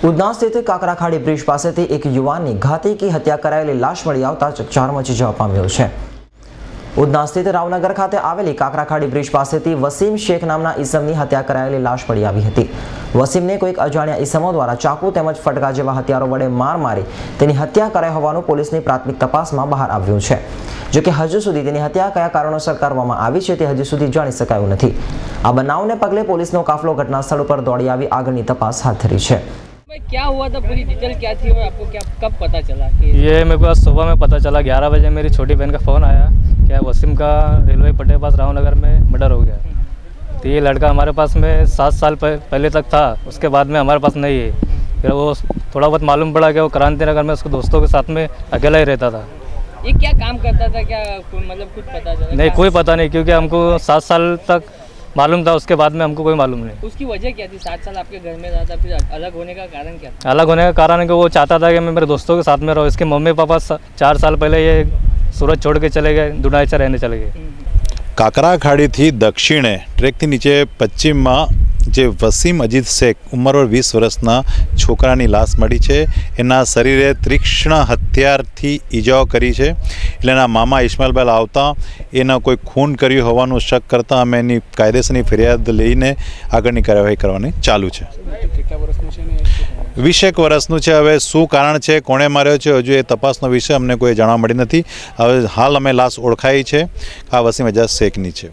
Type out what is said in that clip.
ઉધના સ્થિત કાકરાખાડી બ્રિજ પાસેથી એક યુવાનની ઘાતકી હત્યા કરાયેલી લાશ મળી આવતા ચકચાર મચી જવા પામ્યો છે। ઉધના સ્થિત રાવનગર ખાતે આવેલી કાકરાખાડી બ્રિજ પાસેથી વસીમ શેખ નામના ઈસમની હત્યા કરાયેલી લાશ મળી આવી હતી। વસીમને કોઈક અજાણ્યા ઈસમો દ્વારા ચાકુ તેમજ ફટકા જેવા હથિયારો વડે માર મારી તેની હત્યા કરાઈ હોવાનું પોલીસની પ્રાથમિક તપાસમાં બહાર આવ્યું છે। જો કે હજુ સુધી તેની હત્યા કયા કારણોસર કરવામાં આવી છે તે હજુ સુધી જાણી શકાયું નથી। આ બનાવને પગલે પોલીસનો કાફલો ઘટના સ્થળ પર દોડી આવી આગળની તપાસ હાથ ધરી છે। क्या हुआ था, पूरी डिटेल क्या थी और आपको क्या कब पता चला कि ये मेरे को आज सुबह में पता चला। 11 बजे मेरी छोटी बहन का फ़ोन आया क्या वसीम का रेलवे पट्टे पास रावनगर में मर्डर हो गया। तो ये लड़का हमारे पास में 7 साल पहले तक था, उसके बाद में हमारे पास नहीं है। फिर वो थोड़ा बहुत मालूम पड़ा कि वो क्रांति नगर में उसके दोस्तों के साथ में अकेला ही रहता था। ये क्या काम करता था, क्या मतलब कुछ पता चला? नहीं, कोई पता नहीं, क्योंकि हमको 7 साल तक मालूम था, उसके बाद में हमको कोई मालूम नहीं। उसकी वजह क्या थी? 7 साल आपके घर में रहा था, फिर अलग होने का कारण क्या था? अलग होने का कारण है कि वो चाहता था कि मैं मेरे दोस्तों के साथ में रहूँ। इसके मम्मी पापा 4 साल पहले ये सूरत छोड़ के चले गए, दुनाईचा रहने चले गए। काकराखाड़ी थी दक्षिणे ट्रेक थी नीचे पश्चिम में जे वसीम अजीत शेख उमर 20 वर्षना छोकरानी लाश मળી છે। એના શરીરે તીક્ષ્ણ હથિયારથી ઈજાઓ કરી છે। એટલે એના મામા ઇસ્માઇલભાઈ આવતા એના કોઈ ખૂન કર્યું હોવાનું શક કરતા અમે એની કાયદેસરની ફરિયાદ લઈને આગળની કાર્યવાહી કરવાની ચાલુ છે। 20 વર્ષનું છે। હવે શું કારણ છે, કોણે માર્યો છે, હજુ એ તપાસનો વિષય અમને કોઈ જાણવા મળી નથી। હવે હાલ અમે લાશ ઓળખાઈ છે, આ વસીમ અજીત શેખની છે।